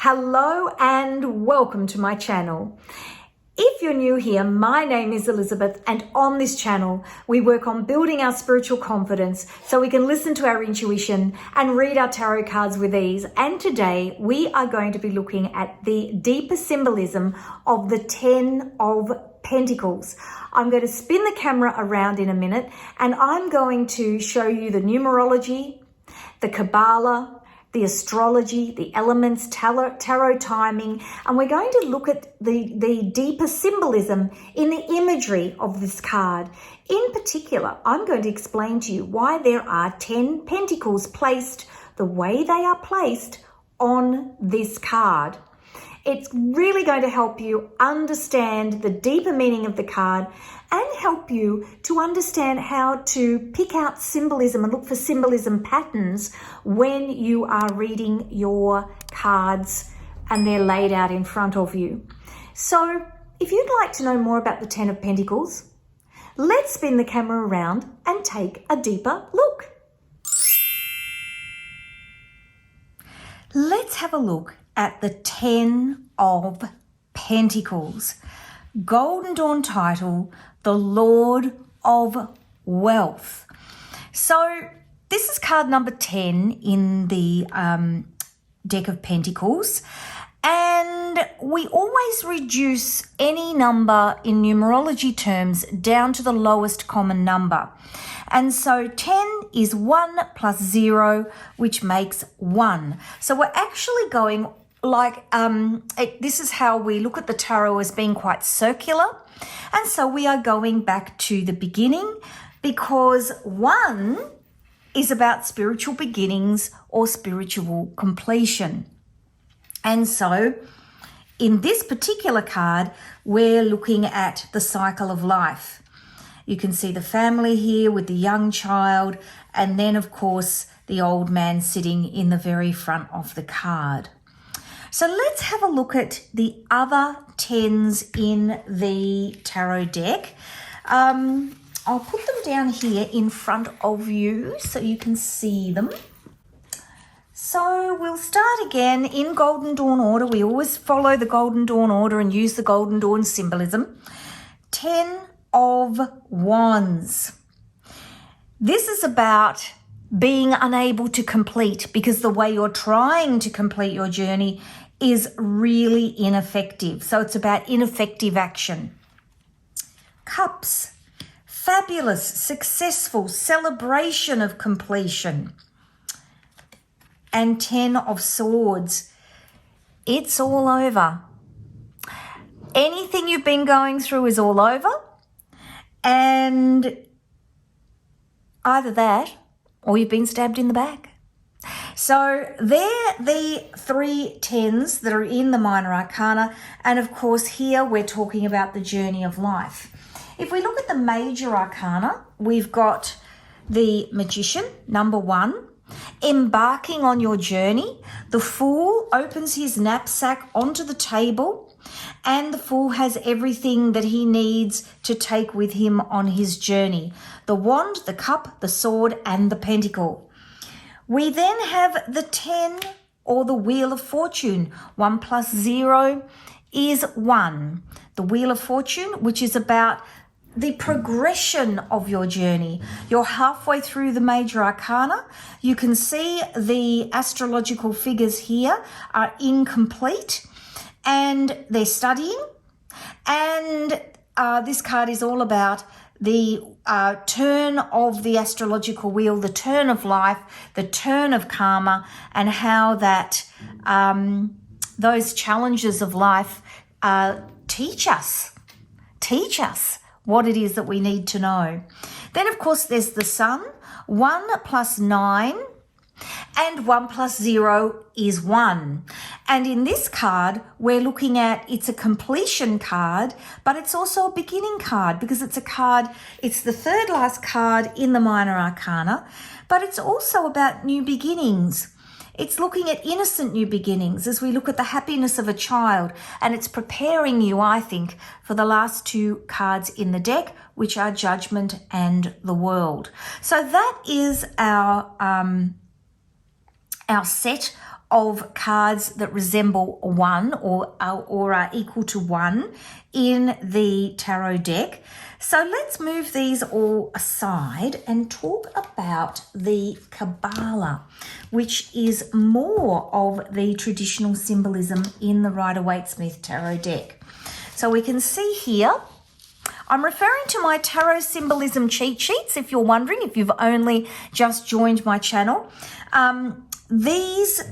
Hello and welcome to my channel. If you're new here, my name is Elizabeth, and on this channel we work on building our spiritual confidence so we can listen to our intuition and read our tarot cards with ease. And today we are going to be looking at the deeper symbolism of the Ten of Pentacles. I'm going to spin the camera around in a minute and I'm going to show you the numerology, the Kabbalah, the astrology, the elements, tarot timing, and we're going to look at the deeper symbolism in the imagery of this card. In particular, I'm going to explain to you why there are 10 pentacles placed the way they are placed on this card. It's really going to help you understand the deeper meaning of the card and help you to understand how to pick out symbolism and look for symbolism patterns when you are reading your cards and they're laid out in front of you. So if you'd like to know more about the Ten of Pentacles, let's spin the camera around and take a deeper look. Let's have a look at the Ten of Pentacles. Golden Dawn title, the Lord of Wealth. So this is card number 10 in the deck of Pentacles. And we always reduce any number in numerology terms down to the lowest common number. And so 10 is 1 plus 0, which makes 1. So we're actually going like, this is how we look at the tarot as being quite circular. And so we are going back to the beginning because 1 is about spiritual beginnings or spiritual completion. And so in this particular card, we're looking at the cycle of life. You can see the family here with the young child, and then of course the old man sitting in the very front of the card. So let's have a look at the other 10s in the tarot deck. I'll put them down here in front of you so you can see them. So we'll start again in Golden Dawn order. We always follow the Golden Dawn order and use the Golden Dawn symbolism. 10 of Wands. This is about being unable to complete because the way you're trying to complete your journey is really ineffective. So it's about ineffective action. Cups. Fabulous, successful, celebration of completion. And 10 of Swords. It's all over. Anything you've been going through is all over. And either that or you've been stabbed in the back. So they're the 3 10s that are in the minor arcana. And of course, here we're talking about the journey of life. If we look at the major arcana, we've got the Magician, number 1, embarking on your journey. The Fool opens his knapsack onto the table, and the Fool has everything that he needs to take with him on his journey. The Wand, the Cup, the Sword, and the Pentacle. We then have the 10 or the Wheel of Fortune. 1 plus 0 is 1. The Wheel of Fortune, which is about the progression of your journey. You're halfway through the major arcana. You can see the astrological figures here are incomplete and they're studying. And this card is all about the turn of the astrological wheel, the turn of life, the turn of karma, and how that those challenges of life teach us what it is that we need to know. Then, of course, there's the Sun. 1 plus 9 and 1 plus 0 is 1. And in this card, we're looking at, it's a completion card, but it's also a beginning card because it's a card, it's the third last card in the minor arcana, but it's also about new beginnings. It's looking at innocent new beginnings as we look at the happiness of a child, and it's preparing you, I think, for the last 2 cards in the deck, which are Judgment and the World. So that is our set of cards that resemble 1 or are equal to 1 in the tarot deck. So let's move these all aside and talk about the Kabbalah, which is more of the traditional symbolism in the Rider-Waite-Smith tarot deck. So we can see here, I'm referring to my tarot symbolism cheat sheets, if you're wondering, if you've only just joined my channel. These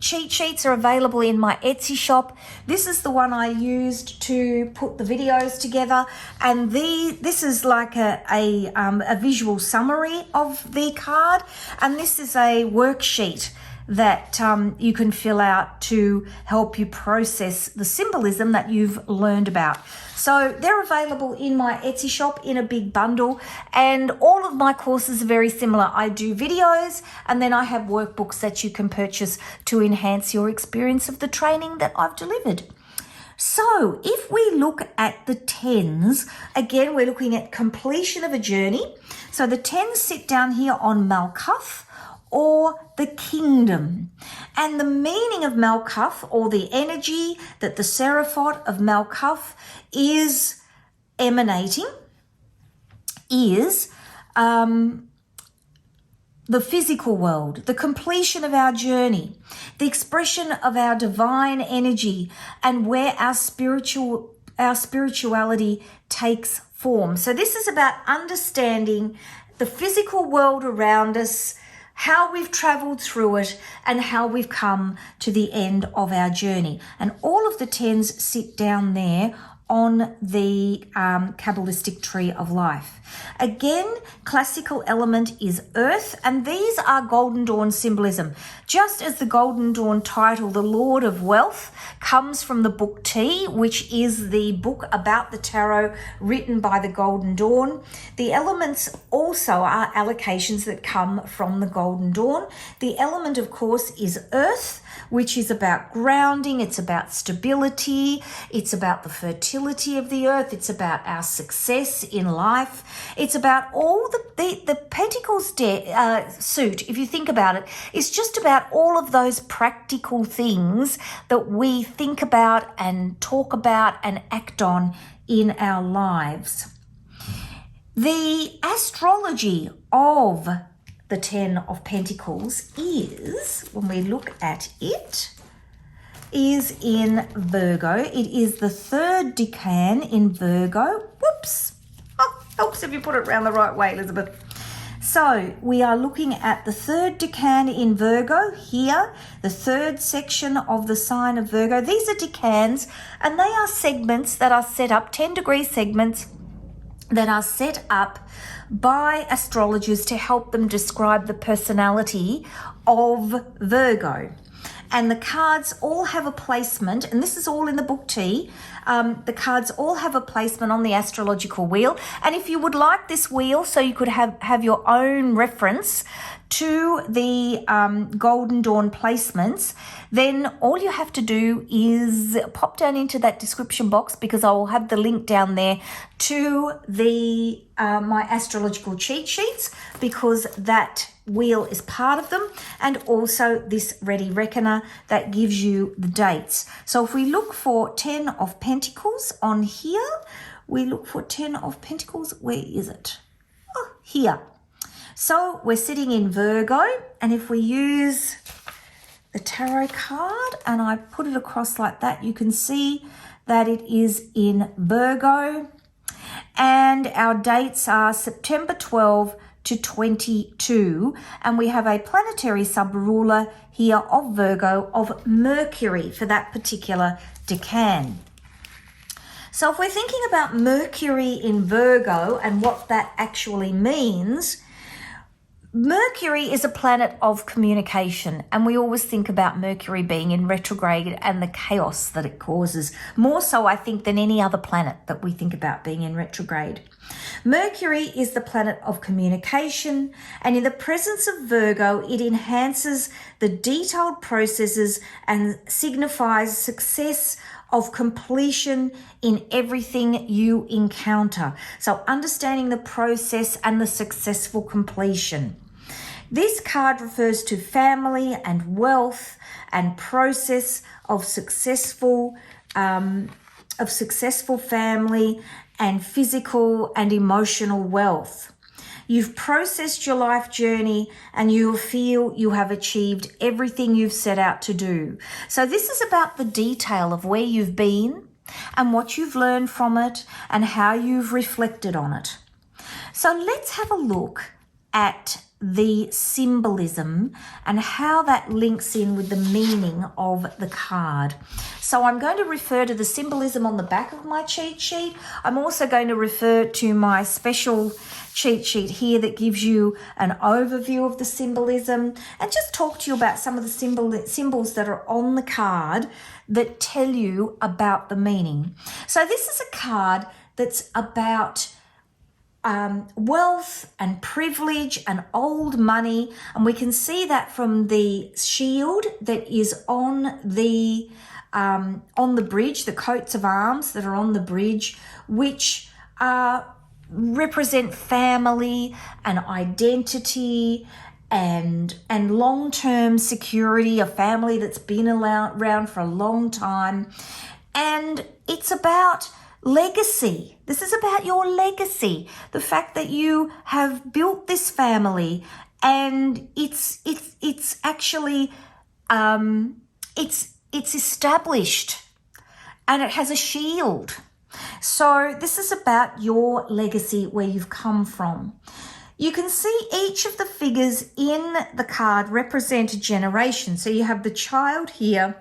cheat sheets are available in my Etsy shop. This is the one I used to put the videos together, and this is like a visual summary of the card, and this is a worksheet that you can fill out to help you process the symbolism that you've learned about. So they're available in my Etsy shop in a big bundle, and all of my courses are very similar. I do videos, and then I have workbooks that you can purchase to enhance your experience of the training that I've delivered. So if we look at the tens, again, we're looking at completion of a journey. So the tens sit down here on Malkuth, or the kingdom. And the meaning of Malkuth, or the energy that the Seraphot of Malkuth is emanating, is the physical world, the completion of our journey, the expression of our divine energy, and where our spirituality takes form. So this is about understanding the physical world around us, how we've traveled through it, and how we've come to the end of our journey. And all of the tens sit down there on the Kabbalistic tree of life. Again, classical element is earth, and these are Golden Dawn symbolism. Just as the Golden Dawn title, the Lord of Wealth, comes from the book T, which is the book about the tarot written by the Golden Dawn, the elements also are allocations that come from the Golden Dawn. The element, of course, is earth, which is about grounding, it's about stability, it's about the fertility of the earth, it's about our success in life, it's about all the Pentacles suit, if you think about it, is just about all of those practical things that we think about and talk about and act on in our lives. The astrology of the Ten of Pentacles is, when we look at it, is in Virgo. It is the third decan in Virgo. Whoops. Oh, helps if you put it around the right way, Elizabeth. So we are looking at the third decan in Virgo here, the third section of the sign of Virgo. These are decans, and they are segments that are set up, 10-degree segments that are set up by astrologers to help them describe the personality of Virgo. And the cards all have a placement, and this is all in the book T. The cards all have a placement on the astrological wheel. And if you would like this wheel so you could have your own reference to the Golden Dawn placements, then all you have to do is pop down into that description box, because I will have the link down there to the my astrological cheat sheets, because that wheel is part of them, and also this Ready Reckoner that gives you the dates. So if we look for 10 of Pentacles on here, we look for 10 of Pentacles. Where is it? Oh, here. So we're sitting in Virgo, and if we use the tarot card and I put it across like that, you can see that it is in Virgo, and our dates are September 12 to 22, and we have a planetary sub-ruler here of Virgo of Mercury for that particular decan. So if we're thinking about Mercury in Virgo and what that actually means, Mercury is a planet of communication, and we always think about Mercury being in retrograde and the chaos that it causes, more so I think than any other planet that we think about being in retrograde. Mercury is the planet of communication, and in the presence of Virgo, it enhances the detailed processes and signifies success of completion in everything you encounter. So understanding the process and the successful completion. This card refers to family and wealth and process of successful family and physical and emotional wealth. You've processed your life journey and you feel you have achieved everything you've set out to do. So this is about the detail of where you've been and what you've learned from it and how you've reflected on it. So let's have a look at the symbolism and how that links in with the meaning of the card. So I'm going to refer to the symbolism on the back of my cheat sheet. I'm also going to refer to my special cheat sheet here that gives you an overview of the symbolism and just talk to you about some of the symbols that are on the card that tell you about the meaning. So this is a card that's about wealth and privilege and old money, and we can see that from the shield that is on the bridge, the coats of arms that are on the bridge, which represent family and identity and long-term security, a family that's been around for a long time. And it's about legacy. This is about your legacy. The fact that you have built this family, and it's actually it's established, and it has a shield. So this is about your legacy, where you've come from. You can see each of the figures in the card represent a generation. So you have the child here.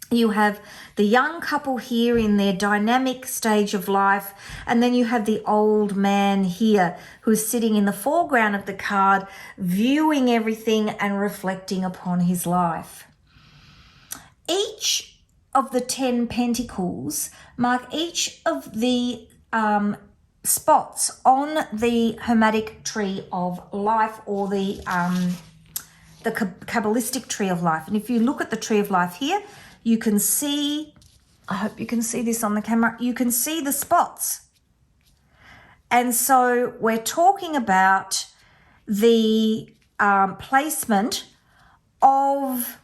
You have the young couple here in their dynamic stage of life, and then you have the old man here who's sitting in the foreground of the card, viewing everything and reflecting upon his life. Each of the 10 Pentacles mark each of the spots on the Hermetic tree of life, or the Kabbalistic tree of life. And if you look at the tree of life here, you can see, I hope you can see this on the camera, you can see the spots. And so we're talking about the placement of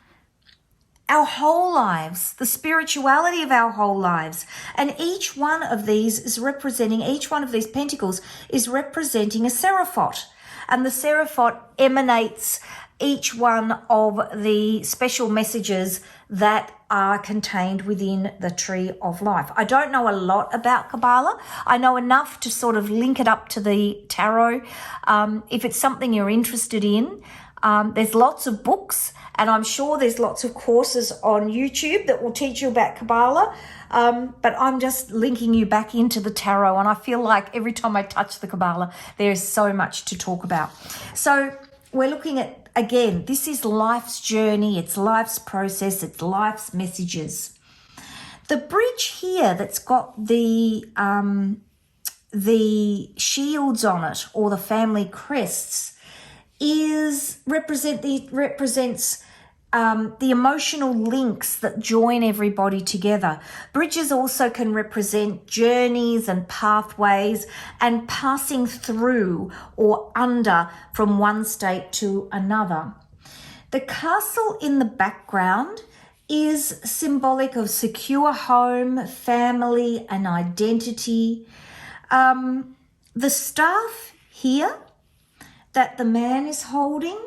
our whole lives, the spirituality of our whole lives. And each one of these is representing, each one of these pentacles is representing a seraphot. And the seraphot emanates each one of the special messages that are contained within the tree of life. I don't know a lot about Kabbalah. I know enough to sort of link it up to the tarot. If it's something you're interested in, there's lots of books, and I'm sure there's lots of courses on YouTube that will teach you about Kabbalah. But I'm just linking you back into the tarot, and I feel like every time I touch the Kabbalah, there is so much to talk about. So we're looking at, again, this is life's journey, it's life's process, it's life's messages. The bridge here that's got the shields on it, or the family crests, represents the emotional links that join everybody together. Bridges also can represent journeys and pathways and passing through or under from one state to another. The castle in the background is symbolic of secure home, family, and identity. The staff here that the man is holding,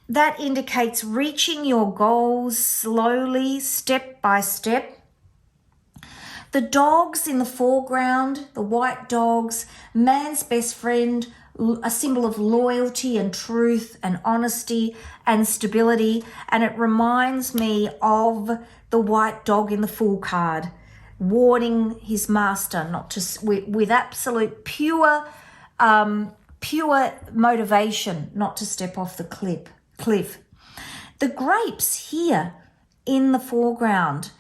that indicates reaching your goals slowly, step by step. The dogs in the foreground, the white dogs, man's best friend, a symbol of loyalty and truth and honesty and stability. And it reminds me of the white dog in the Fool card, warning his master not to, with absolute pure motivation, not to step off the cliff. The grapes here in the foreground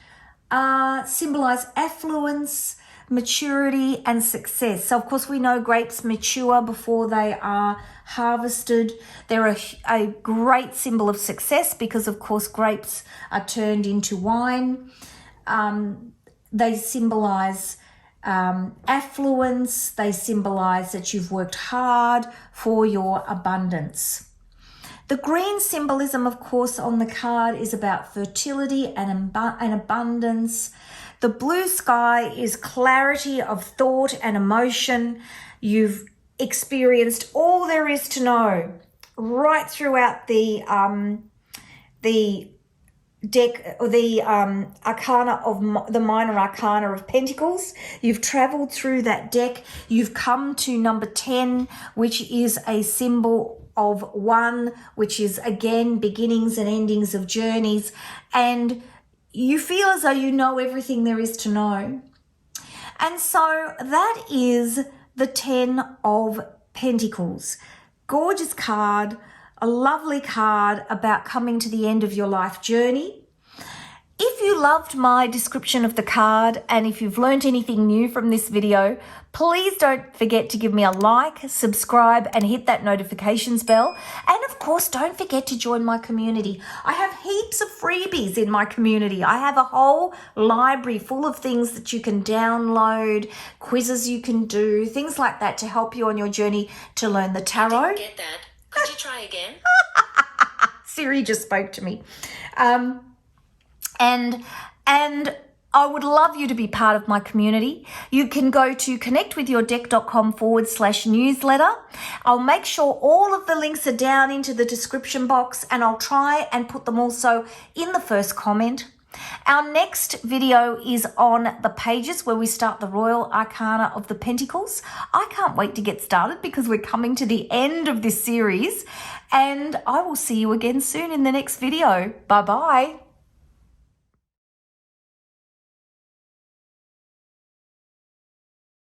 symbolize affluence, maturity, and success. So of course we know grapes mature before they are harvested. They're a great symbol of success because of course grapes are turned into wine. They symbolize affluence. They symbolize that you've worked hard for your abundance. The green symbolism, of course, on the card is about fertility and abundance. The blue sky is clarity of thought and emotion. You've experienced all there is to know right throughout the deck, the arcana of the minor arcana of Pentacles. You've traveled through that deck. You've come to number 10, which is a symbol of one, which is again beginnings and endings of journeys, and you feel as though you know everything there is to know. And so that is the 10 of Pentacles. Gorgeous card, a lovely card about coming to the end of your life journey. If you loved my description of the card and if you've learned anything new from this video, please don't forget to give me a like, subscribe, and hit that notifications bell. And of course, don't forget to join my community. I have heaps of freebies in my community. I have a whole library full of things that you can download, quizzes you can do, things like that to help you on your journey to learn the tarot. I didn't get that. Could you try again? Siri just spoke to me. And I would love you to be part of my community. You can go to connectwithyourdeck.com/newsletter. I'll make sure all of the links are down into the description box, and I'll try and put them also in the first comment. Our next video is on the pages where we start the Royal Arcana of the Pentacles. I can't wait to get started because we're coming to the end of this series, and I will see you again soon in the next video. Bye-bye.